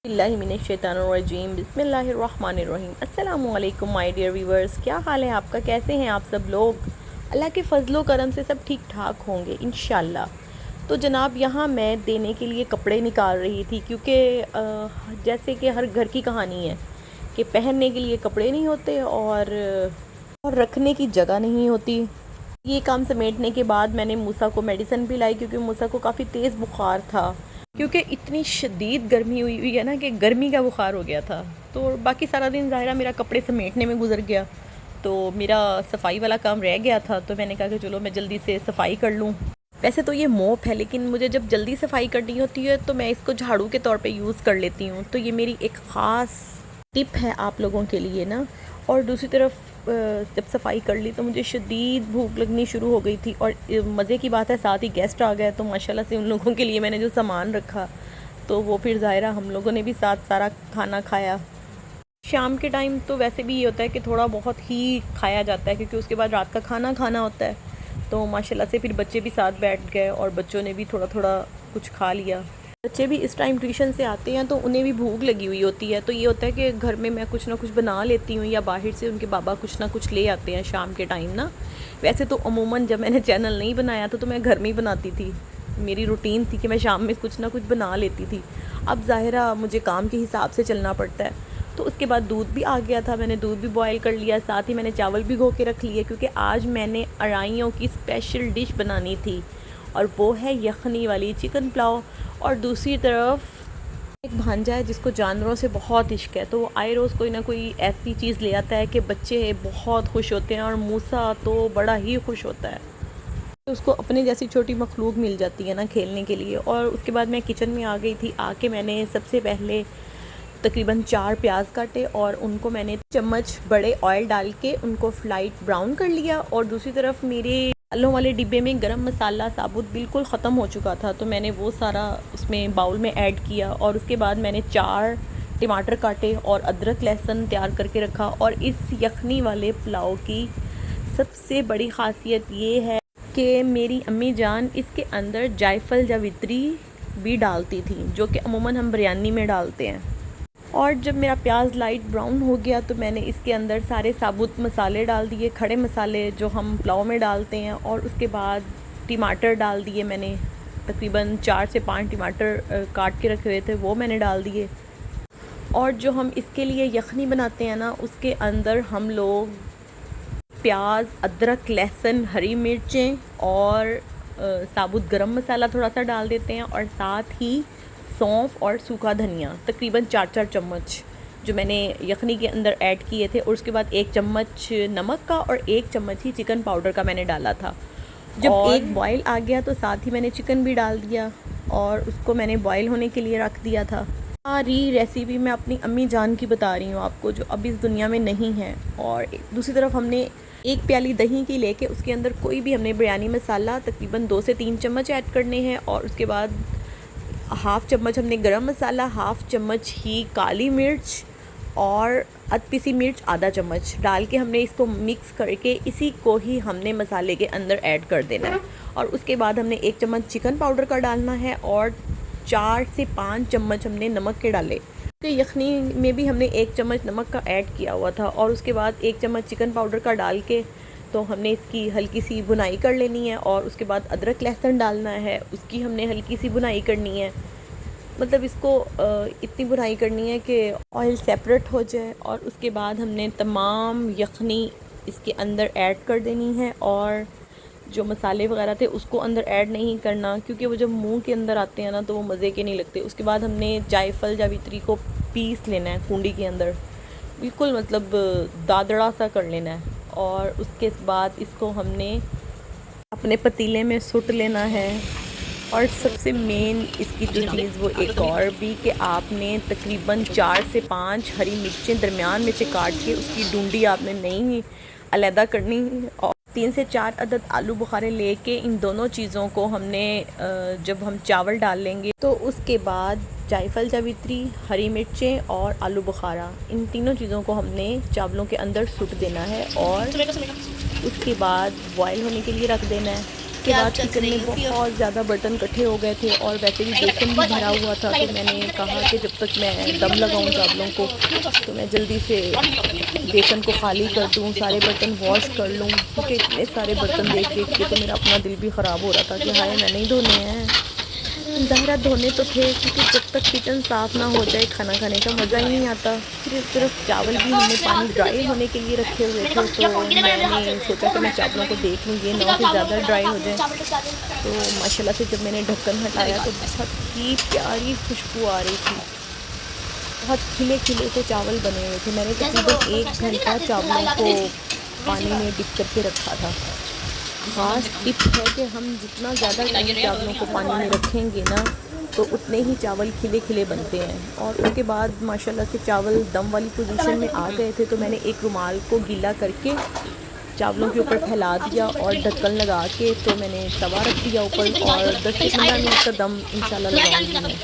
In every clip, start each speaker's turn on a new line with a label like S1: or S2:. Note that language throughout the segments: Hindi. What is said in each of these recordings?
S1: बिस्मिल्लाहिमिनश्शैतानिर्रजीम बिस्मिल्लाहिर्रहमानिर्रहीम। अस्सलामुअलैकुम माय डियर व्यूवर्स, क्या हाल है आपका? कैसे हैं आप सब लोग? अल्लाह के फ़ज़लो करम से सब ठीक ठाक होंगे इंशाल्लाह। तो जनाब, यहाँ मैं देने के लिए कपड़े निकाल रही थी क्योंकि जैसे कि हर घर की कहानी है कि पहनने के लिए कपड़े नहीं होते और रखने की जगह नहीं होती। ये काम समेटने के बाद मैंने मूसा को मेडिसिन पिलाई क्योंकि मूसा को काफ़ी तेज़ बुखार था, क्योंकि इतनी शदीद गर्मी हुई है ना कि गर्मी का बुखार हो गया था। तो बाकी सारा दिन ज़ाहिरा मेरा कपड़े समेटने में गुजर गया, तो मेरा सफाई वाला काम रह गया था। तो मैंने कहा कि चलो मैं जल्दी से सफाई कर लूँ। वैसे तो ये मोप है, लेकिन मुझे जब जल्दी सफाई करनी होती है तो मैं इसको झाड़ू के तौर पे यूज़ कर लेती हूँ। तो ये मेरी एक ख़ास टिप है आप लोगों के लिए ना। और दूसरी तरफ जब सफाई कर ली तो मुझे शदीद भूख लगनी शुरू हो गई थी, और मज़े की बात है साथ ही गेस्ट आ गए। तो माशाल्लाह से उन लोगों के लिए मैंने जो सामान रखा तो वो फिर ज़ाहिरा हम लोगों ने भी साथ सारा खाना खाया। शाम के टाइम तो वैसे भी ये होता है कि थोड़ा बहुत ही खाया जाता है, क्योंकि उसके बाद रात का खाना खाना होता है। तो माशाल्लाह से फिर बच्चे भी साथ बैठ गए और बच्चों ने भी थोड़ा थोड़ा कुछ खा लिया। बच्चे भी इस टाइम ट्यूशन से आते हैं तो उन्हें भी भूख लगी हुई होती है। तो ये होता है कि घर में मैं कुछ ना कुछ बना लेती हूँ, या बाहर से उनके बाबा कुछ ना कुछ ले आते हैं शाम के टाइम ना। वैसे तो अमूमन जब मैंने चैनल नहीं बनाया था तो मैं घर में ही बनाती थी। मेरी रूटीन थी कि मैं शाम में कुछ ना कुछ बना लेती थी। अब ज़ाहिरा मुझे काम के हिसाब से चलना पड़ता है। तो उसके बाद दूध भी आ गया था, मैंने दूध भी बॉयल कर लिया, साथ ही मैंने चावल भिगो के रख लिए, क्योंकि आज मैंने अराइयों की स्पेशल डिश बनानी थी, और वो है यखनी वाली चिकन पुलाव। और दूसरी तरफ एक भांजा है जिसको जानवरों से बहुत इश्क है, तो वो आए रोज़ कोई ना कोई ऐसी चीज़ ले आता है कि बच्चे बहुत खुश होते हैं, और मूसा तो बड़ा ही खुश होता है। तो उसको अपने जैसी छोटी मखलूक मिल जाती है ना खेलने के लिए। और उसके बाद मैं किचन में आ गई थी। आके मैंने सबसे पहले तकरीबन 4 प्याज काटे और उनको मैंने चम्मच बड़े ऑयल डाल के उनको लाइट ब्राउन कर लिया। और दूसरी तरफ मेरे आलू वाले डिब्बे में गरम मसाला साबुत बिल्कुल ख़त्म हो चुका था, तो मैंने वो सारा उसमें बाउल में ऐड किया। और उसके बाद मैंने 4 टमाटर काटे और अदरक लहसुन तैयार करके रखा। और इस यखनी वाले पुलाव की सबसे बड़ी ख़ासियत ये है कि मेरी अम्मी जान इसके अंदर जायफल जावित्री भी डालती थी, जो कि अमूमन हम बिरयानी में डालते हैं। और जब मेरा प्याज लाइट ब्राउन हो गया तो मैंने इसके अंदर सारे साबुत मसाले डाल दिए, खड़े मसाले जो हम पुलाव में डालते हैं। और उसके बाद टमाटर डाल दिए मैंने, तकरीबन 4 से 5 टमाटर काट के रखे हुए थे वो मैंने डाल दिए। और जो हम इसके लिए यखनी बनाते हैं ना, उसके अंदर हम लोग प्याज, अदरक, लहसुन, हरी मिर्चें और साबुत गरम मसाला थोड़ा सा डाल देते हैं, और साथ ही सौंफ और सूखा धनिया तकरीबन 4-4 चम्मच जो मैंने यखनी के अंदर ऐड किए थे। और उसके बाद 1 चम्मच नमक का और 1 चम्मच ही चिकन पाउडर का मैंने डाला था। जब एक बॉयल आ गया तो साथ ही मैंने चिकन भी डाल दिया और उसको मैंने बॉयल होने के लिए रख दिया था। सारी रेसिपी मैं अपनी अम्मी जान की बता रही हूँ आपको, जो अब इस दुनिया में नहीं है। और दूसरी तरफ हमने 1 प्याली दही की लेके उसके अंदर कोई भी हमने बिरयानी मसाला तकरीबन 2 से 3 चम्मच ऐड करने हैं। और उसके बाद हाफ़ चम्मच हमने गरम मसाला, हाफ़ चम्मच ही काली मिर्च और अधपिसी मिर्च आधा चम्मच डाल के हमने इसको मिक्स करके इसी को ही हमने मसाले के अंदर ऐड कर देना है। और उसके बाद हमने 1 चम्मच चिकन पाउडर का डालना है और 4 से 5 चम्मच हमने नमक के डाले। तो यखनी में भी हमने 1 चम्मच नमक का ऐड किया हुआ था। और उसके बाद 1 चम्मच चिकन पाउडर का डाल के तो हमने इसकी हल्की सी भुनाई कर लेनी है। और उसके बाद अदरक लहसुन डालना है, उसकी हमने हल्की सी भुनाई करनी है। मतलब इसको इतनी भुनाई करनी है कि ऑयल सेपरेट हो जाए। और उसके बाद हमने तमाम यखनी इसके अंदर ऐड कर देनी है। और जो मसाले वगैरह थे उसको अंदर ऐड नहीं करना, क्योंकि वो जब मुंह के अंदर आते हैं ना तो वो मज़े के नहीं लगते। उसके बाद हमने जायफल जावित्री को पीस लेना है कुंडी के अंदर, बिल्कुल मतलब दादड़ा सा कर लेना है। और उसके बाद इसको हमने अपने पतीले में सुट लेना है। और सबसे मेन इसकी जो चीज़ वो एक और भी कि आपने तकरीबन 4 से 5 हरी मिर्चें दरमियान में से काट के उसकी डूंडी आपने नहीं अलहदा करनी। और 3 से 4 अदद आलू बुखारे लेके इन दोनों चीज़ों को हमने जब हम चावल डाल लेंगे तो उसके बाद जायफल जावित्री, हरी मिर्चें और आलू बुखारा, इन तीनों चीज़ों को हमने चावलों के अंदर सुट देना है। और उसके बाद बॉयल होने के लिए रख देना है। इसके बाद किचन में बहुत ज़्यादा बर्तन इकट्ठे हो गए थे और वैसे भी बेसन भी भरा हुआ था, तो मैंने कहा कि जब तक मैं दम लगाऊं चावलों को तो मैं जल्दी से बेसन को खाली कर दूं, सारे बर्तन वॉश कर लूं, क्योंकि इतने सारे बर्तन देख देख के तो मेरा अपना दिल भी ख़राब हो रहा था कि हाय मैंने ही धोने हैं। ज़ाहिरा धोने तो थे, क्योंकि जब तक किचन साफ़ ना हो जाए खाना खाने का मज़ा ही नहीं आता। सिर्फ चावल भी हमने पानी ड्राई होने के लिए रखे हुए थे, तो मैंने सोचा कि मैं चावलों को देख लूँ ये ना हो कि ज़्यादा ड्राई हो जाए। तो माशाल्लाह से जब मैंने ढक्कन हटाया तो बहुत ही प्यारी खुशबू आ रही थी, बहुत खिले खिले से चावल बने हुए थे। मैंने तकरीबन 1 घंटा चावलों को पानी में डिप करके रखा था। ख़ास टिप है कि हम जितना ज़्यादा टाइम चावलों को पानी में रखेंगे ना तो उतने ही चावल खिले खिले बनते हैं। और उसके बाद माशाल्लाह से चावल दम वाली पोजीशन में आ गए थे, तो मैंने एक रुमाल को गीला करके चावलों के ऊपर फैला दिया और ढक्कन लगा के तो मैंने तवा रख दिया ऊपर, और 10 से 15 मिनट का दम इंशाल्लाह लगाऊंगी मैं।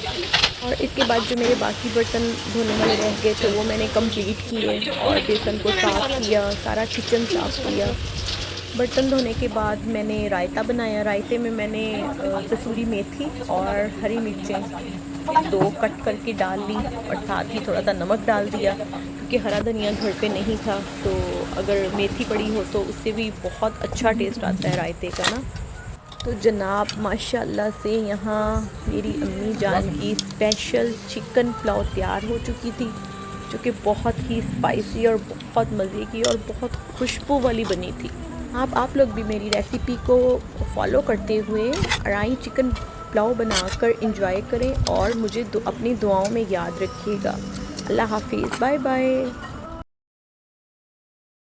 S1: और इसके बाद जो मेरे बाकी बर्तन धोने वाले रह गए थे वो मैंने कंप्लीट किए और बेसन को साफ़ किया, सारा किचन साफ़ किया। बर्तन धोने के बाद मैंने रायता बनाया। रायते में मैंने कसूरी मेथी और हरी मिर्चें 2 कट करके डाल ली और साथ ही थोड़ा सा नमक डाल दिया, क्योंकि हरा धनिया घर पे नहीं था, तो अगर मेथी पड़ी हो तो उससे भी बहुत अच्छा टेस्ट आता है रायते का ना। तो जनाब माशाल्लाह से यहाँ मेरी अम्मी जान की स्पेशल चिकन पुलाव तैयार हो चुकी थी, जो कि बहुत ही स्पाइसी और बहुत मज़े की और बहुत खुशबू वाली बनी थी। आप लोग भी मेरी रेसिपी को फॉलो करते हुए अराई चिकन पुलाव बनाकर इंजॉय करें और मुझे अपनी दुआओं में याद रखिएगा। अल्लाह हाफिज़, बाय बाय।